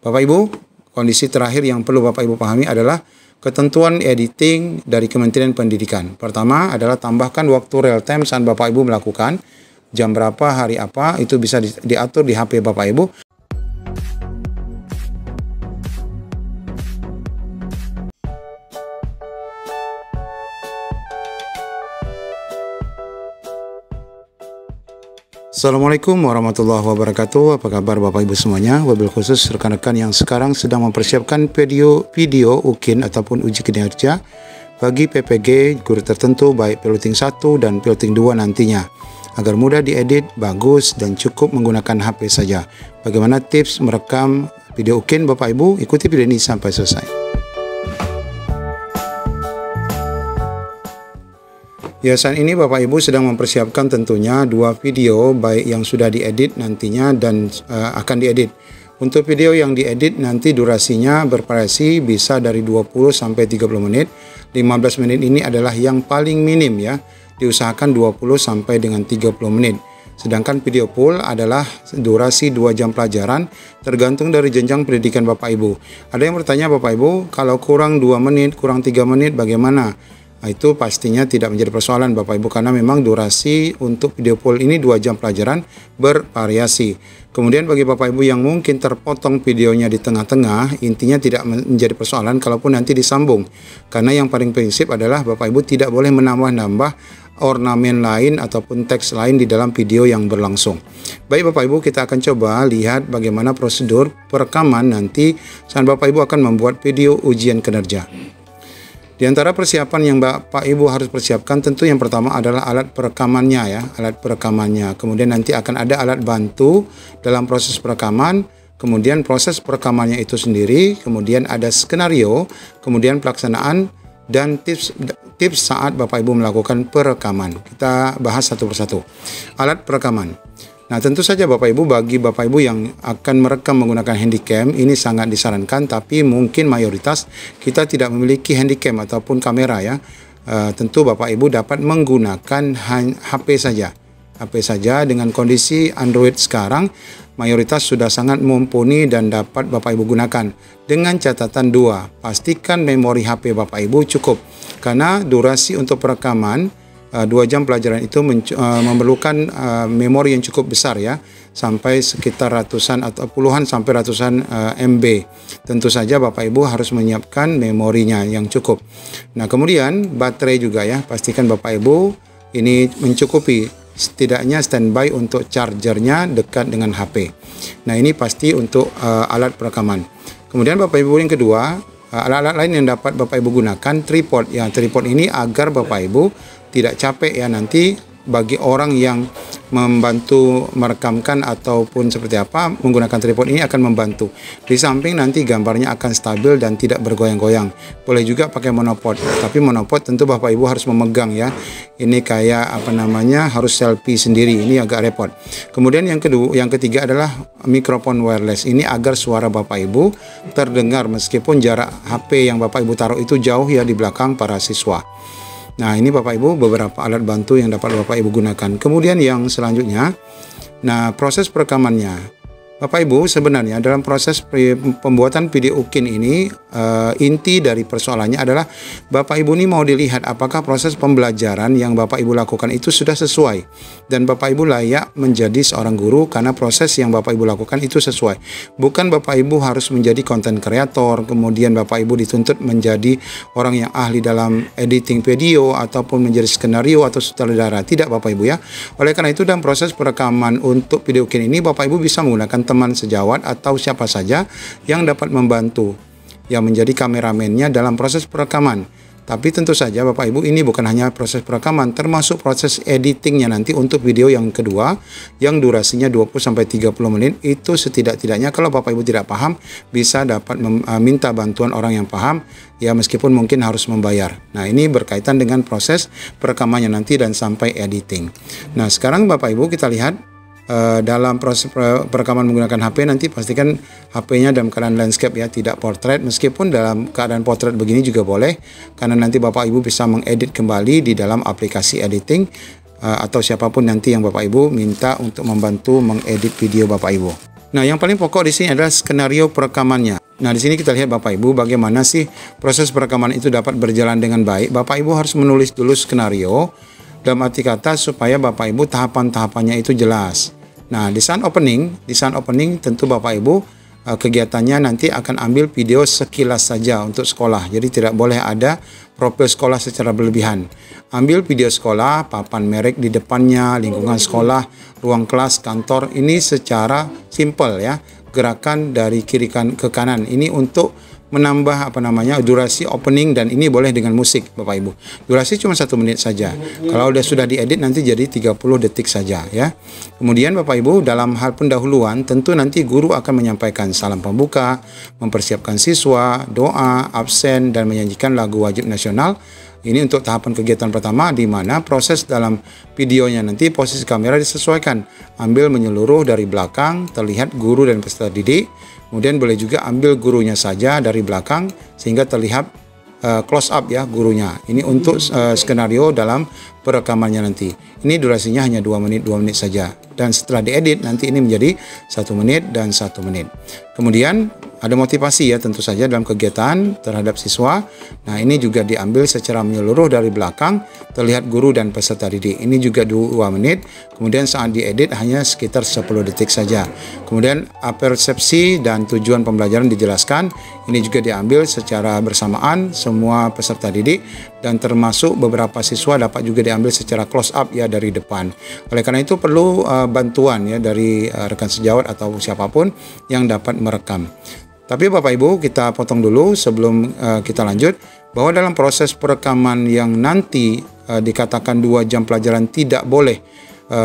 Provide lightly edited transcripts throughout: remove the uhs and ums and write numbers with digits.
Bapak Ibu, kondisi terakhir yang perlu Bapak Ibu pahami adalah ketentuan editing dari Kementerian Pendidikan. Pertama adalah tambahkan waktu real time saat Bapak Ibu melakukan, jam berapa, hari apa, itu bisa diatur di HP Bapak Ibu. Assalamualaikum warahmatullahi wabarakatuh. Apa kabar Bapak Ibu semuanya? Wabil khusus rekan-rekan yang sekarang sedang mempersiapkan video UKIN ataupun uji kinerja bagi PPG guru tertentu baik piloting 1 dan piloting 2 nantinya. Agar mudah diedit, bagus dan cukup menggunakan HP saja. Bagaimana tips merekam video UKIN Bapak Ibu? Ikuti video ini sampai selesai. Ya, saat ini Bapak Ibu sedang mempersiapkan tentunya dua video baik yang sudah diedit nantinya dan akan diedit. Untuk video yang diedit nanti durasinya bervariasi bisa dari 20 sampai 30 menit. 15 menit ini adalah yang paling minim ya. Diusahakan 20 sampai dengan 30 menit. Sedangkan video full adalah durasi 2 jam pelajaran tergantung dari jenjang pendidikan Bapak Ibu. Ada yang bertanya Bapak Ibu, kalau kurang 2 menit, kurang 3 menit bagaimana? Nah, itu pastinya tidak menjadi persoalan Bapak Ibu karena memang durasi untuk video full ini 2 jam pelajaran bervariasi. Kemudian bagi Bapak Ibu yang mungkin terpotong videonya di tengah-tengah, intinya tidak menjadi persoalan kalaupun nanti disambung. Karena yang paling prinsip adalah Bapak Ibu tidak boleh menambah-nambah ornamen lain ataupun teks lain di dalam video yang berlangsung. Baik Bapak Ibu, kita akan coba lihat bagaimana prosedur perekaman nanti saat Bapak Ibu akan membuat video ujian kinerja. Di antara persiapan yang Bapak Ibu harus persiapkan tentu yang pertama adalah alat perekamannya ya, alat perekamannya. Kemudian nanti akan ada alat bantu dalam proses perekaman, kemudian proses perekamannya itu sendiri, kemudian ada skenario, kemudian pelaksanaan dan tips saat Bapak Ibu melakukan perekaman. Kita bahas satu persatu. Alat perekaman. Nah, tentu saja Bapak Ibu, bagi Bapak Ibu yang akan merekam menggunakan handycam, ini sangat disarankan, tapi mungkin mayoritas kita tidak memiliki handycam ataupun kamera ya. Tentu Bapak Ibu dapat menggunakan HP saja. HP saja dengan kondisi Android sekarang, mayoritas sudah sangat mumpuni dan dapat Bapak Ibu gunakan. Dengan catatan 2, pastikan memori HP Bapak Ibu cukup. Karena durasi untuk perekaman 2 jam pelajaran itu memerlukan memori yang cukup besar ya, sampai sekitar ratusan atau puluhan sampai ratusan MB. Tentu saja Bapak Ibu harus menyiapkan memorinya yang cukup. Nah, kemudian baterai juga ya, pastikan Bapak Ibu ini mencukupi, setidaknya standby untuk chargernya dekat dengan HP. Nah, ini pasti untuk alat perekaman. Kemudian Bapak Ibu yang kedua, alat-alat lain yang dapat Bapak Ibu gunakan tripod. Ya, tripod ini agar Bapak Ibu tidak capek ya, nanti bagi orang yang membantu merekamkan ataupun seperti apa menggunakan tripod ini akan membantu. Di samping nanti gambarnya akan stabil dan tidak bergoyang-goyang. Boleh juga pakai monopod, tapi monopod tentu Bapak Ibu harus memegang ya. Ini kayak apa namanya, harus selfie sendiri, ini agak repot. Kemudian yang ketiga adalah mikrofon wireless. Ini agar suara Bapak Ibu terdengar meskipun jarak HP yang Bapak Ibu taruh itu jauh ya di belakang para siswa. Nah, ini Bapak Ibu beberapa alat bantu yang dapat Bapak Ibu gunakan. Kemudian yang selanjutnya, nah proses perekamannya. Bapak Ibu sebenarnya dalam proses pembuatan video UKIN ini inti dari persoalannya adalah Bapak Ibu ini mau dilihat apakah proses pembelajaran yang Bapak Ibu lakukan itu sudah sesuai dan Bapak Ibu layak menjadi seorang guru karena proses yang Bapak Ibu lakukan itu sesuai. Bukan Bapak Ibu harus menjadi konten kreator, kemudian Bapak Ibu dituntut menjadi orang yang ahli dalam editing video ataupun menjadi skenario atau sutradara. Tidak Bapak Ibu ya. Oleh karena itu dalam proses perekaman untuk video UKIN ini Bapak Ibu bisa menggunakan teman sejawat atau siapa saja yang dapat membantu yang menjadi kameramennya dalam proses perekaman. Tapi tentu saja Bapak Ibu ini bukan hanya proses perekaman, termasuk proses editingnya nanti untuk video yang kedua yang durasinya 20-30 menit. Itu setidak-tidaknya kalau Bapak Ibu tidak paham bisa dapat minta bantuan orang yang paham ya, meskipun mungkin harus membayar. Nah, ini berkaitan dengan proses perekamannya nanti dan sampai editing. Nah, sekarang Bapak Ibu kita lihat dalam proses perekaman menggunakan HP nanti pastikan HP-nya dalam keadaan landscape ya, tidak portrait. Meskipun dalam keadaan portrait begini juga boleh, karena nanti Bapak Ibu bisa mengedit kembali di dalam aplikasi editing atau siapapun nanti yang Bapak Ibu minta untuk membantu mengedit video Bapak Ibu. Nah, yang paling pokok di sini adalah skenario perekamannya. Nah, di sini kita lihat Bapak Ibu bagaimana sih proses perekaman itu dapat berjalan dengan baik. Bapak Ibu harus menulis dulu skenario dalam arti kata supaya Bapak Ibu tahapan-tahapannya itu jelas. Nah, di saat opening tentu Bapak Ibu kegiatannya nanti akan ambil video sekilas saja untuk sekolah. Jadi tidak boleh ada profil sekolah secara berlebihan. Ambil video sekolah, papan merek di depannya, lingkungan sekolah, ruang kelas, kantor. Ini secara simpel ya, gerakan dari kiri ke kanan. Ini untuk menambah durasi opening, dan ini boleh dengan musik Bapak Ibu. Durasi cuma 1 menit saja. Kalau sudah diedit nanti jadi 30 detik saja ya. Kemudian Bapak Ibu dalam hal pendahuluan tentu nanti guru akan menyampaikan salam pembuka, mempersiapkan siswa, doa, absen, dan menyanyikan lagu wajib nasional. Ini untuk tahapan kegiatan pertama, di mana proses dalam videonya nanti posisi kamera disesuaikan. Ambil menyeluruh dari belakang, terlihat guru dan peserta didik. Kemudian boleh juga ambil gurunya saja dari belakang sehingga terlihat close up ya gurunya. Ini untuk skenario dalam perekamannya nanti. Ini durasinya hanya 2 menit saja. Dan setelah diedit nanti ini menjadi 1 menit dan 1 menit. Kemudian ada motivasi ya tentu saja dalam kegiatan terhadap siswa. Nah, ini juga diambil secara menyeluruh dari belakang, terlihat guru dan peserta didik. Ini juga 2 menit. Kemudian saat diedit hanya sekitar 10 detik saja. Kemudian persepsi dan tujuan pembelajaran dijelaskan. Ini juga diambil secara bersamaan semua peserta didik, dan termasuk beberapa siswa dapat juga diambil secara close up ya dari depan. Oleh karena itu perlu bantuan ya dari rekan sejawat atau siapapun yang dapat merekam. Tapi Bapak Ibu, kita potong dulu sebelum kita lanjut, bahwa dalam proses perekaman yang nanti dikatakan 2 jam pelajaran tidak boleh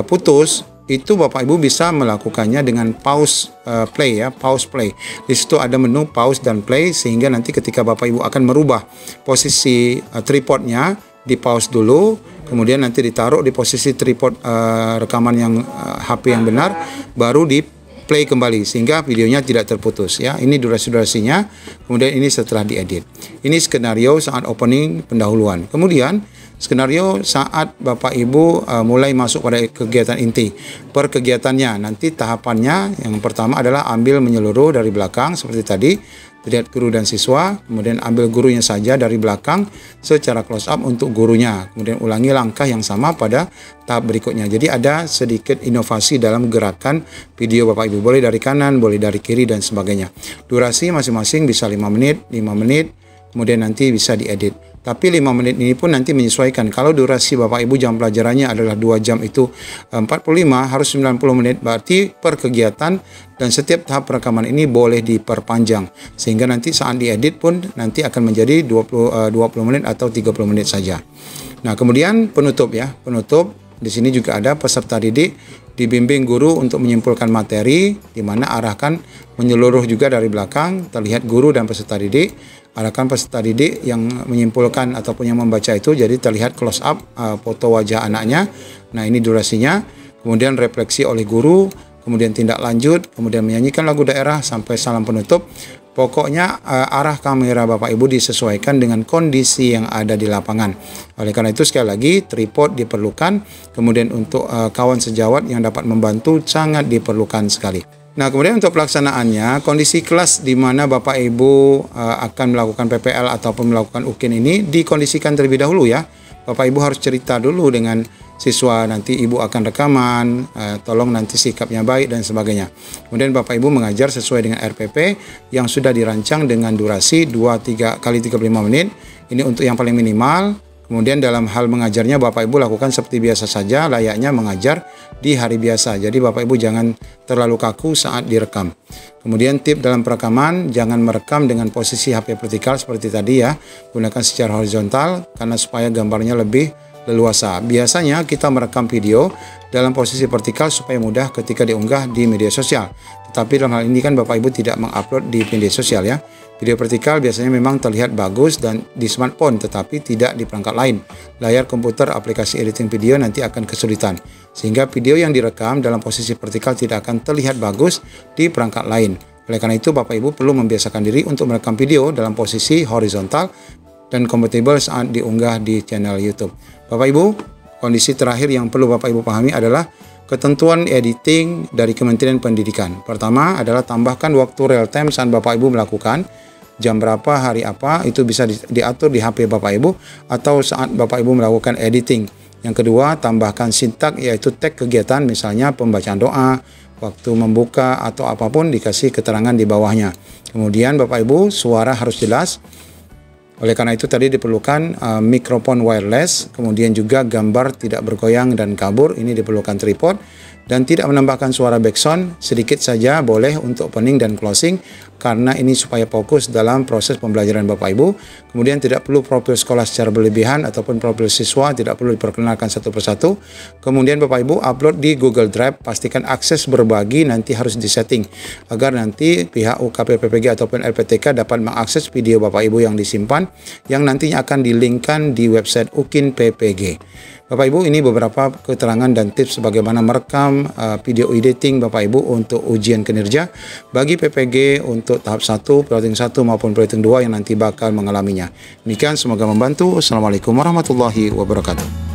putus, itu Bapak Ibu bisa melakukannya dengan pause play ya, pause play. Di situ ada menu pause dan play, sehingga nanti ketika Bapak Ibu akan merubah posisi tripodnya, di pause dulu, kemudian nanti ditaruh di posisi tripod rekaman yang HP yang benar, baru di play kembali sehingga videonya tidak terputus ya. Ini durasinya. Kemudian ini setelah diedit. Ini skenario saat opening pendahuluan. Kemudian skenario saat Bapak Ibu mulai masuk pada kegiatan inti. Per kegiatannya nanti tahapannya yang pertama adalah ambil menyeluruh dari belakang seperti tadi. Lihat guru dan siswa, kemudian ambil gurunya saja dari belakang secara close up untuk gurunya. Kemudian ulangi langkah yang sama pada tahap berikutnya. Jadi ada sedikit inovasi dalam gerakan video Bapak Ibu. Boleh dari kanan, boleh dari kiri dan sebagainya. Durasi masing-masing bisa 5 menit, kemudian nanti bisa diedit. Tapi 5 menit ini pun nanti menyesuaikan. Kalau durasi Bapak Ibu jam pelajarannya adalah 2 jam itu 45, harus 90 menit. Berarti per kegiatan dan setiap tahap rekaman ini boleh diperpanjang. Sehingga nanti saat diedit pun nanti akan menjadi 20 menit atau 30 menit saja. Nah, kemudian penutup ya. Penutup di sini juga ada peserta didik dibimbing guru untuk menyimpulkan materi, di mana arahkan menyeluruh juga dari belakang, terlihat guru dan peserta didik. Arahkan peserta didik yang menyimpulkan ataupun yang membaca itu, jadi terlihat close up foto wajah anaknya. Nah, ini durasinya. Kemudian refleksi oleh guru, kemudian tindak lanjut, kemudian menyanyikan lagu daerah sampai salam penutup. Pokoknya arah kamera Bapak Ibu disesuaikan dengan kondisi yang ada di lapangan. Oleh karena itu sekali lagi tripod diperlukan, kemudian untuk kawan sejawat yang dapat membantu sangat diperlukan sekali. Nah, kemudian untuk pelaksanaannya, kondisi kelas di mana Bapak Ibu akan melakukan PPL ataupun melakukan UKIN ini dikondisikan terlebih dahulu ya. Bapak Ibu harus cerita dulu dengan siswa, nanti Ibu akan rekaman, tolong nanti sikapnya baik dan sebagainya. Kemudian Bapak Ibu mengajar sesuai dengan RPP yang sudah dirancang dengan durasi 2-3 kali 35 menit. Ini untuk yang paling minimal. Kemudian dalam hal mengajarnya Bapak Ibu lakukan seperti biasa saja, layaknya mengajar di hari biasa. Jadi Bapak Ibu jangan terlalu kaku saat direkam. Kemudian tip dalam perekaman, jangan merekam dengan posisi HP vertikal seperti tadi ya. Gunakan secara horizontal karena supaya gambarnya lebih leluasa. Biasanya kita merekam video dalam posisi vertikal supaya mudah ketika diunggah di media sosial. Tetapi dalam hal ini kan Bapak Ibu tidak mengupload di media sosial ya. Video vertikal biasanya memang terlihat bagus dan di smartphone, tetapi tidak di perangkat lain. Layar komputer aplikasi editing video nanti akan kesulitan. Sehingga video yang direkam dalam posisi vertikal tidak akan terlihat bagus di perangkat lain. Oleh karena itu Bapak Ibu perlu membiasakan diri untuk merekam video dalam posisi horizontal dan kompatibel saat diunggah di channel YouTube. Bapak Ibu, kondisi terakhir yang perlu Bapak Ibu pahami adalah Ketentuan editing dari Kementerian Pendidikan. Pertama adalah tambahkan waktu real time saat Bapak Ibu melakukan. Jam berapa, hari apa, itu bisa diatur di HP Bapak Ibu atau saat Bapak Ibu melakukan editing. Yang kedua, tambahkan sintak yaitu tag kegiatan, misalnya pembacaan doa, waktu membuka atau apapun dikasih keterangan di bawahnya. Kemudian Bapak Ibu, suara harus jelas. Oleh karena itu tadi diperlukan mikrofon wireless, kemudian juga gambar tidak bergoyang dan kabur, ini diperlukan tripod, dan tidak menambahkan suara backsound, sedikit saja boleh untuk opening dan closing, karena ini supaya fokus dalam proses pembelajaran Bapak Ibu. Kemudian tidak perlu profil sekolah secara berlebihan ataupun profil siswa, tidak perlu diperkenalkan satu persatu. Kemudian Bapak Ibu upload di Google Drive, pastikan akses berbagi nanti harus disetting, agar nanti pihak UKPPPG ataupun LPTK dapat mengakses video Bapak Ibu yang disimpan, yang nantinya akan dilinkkan di website UKIN PPG. Bapak Ibu, ini beberapa keterangan dan tips bagaimana merekam video editing Bapak Ibu untuk ujian kinerja bagi PPG untuk tahap 1, piloting 1 maupun piloting 2 yang nanti bakal mengalaminya. Demikian, semoga membantu. Assalamualaikum warahmatullahi wabarakatuh.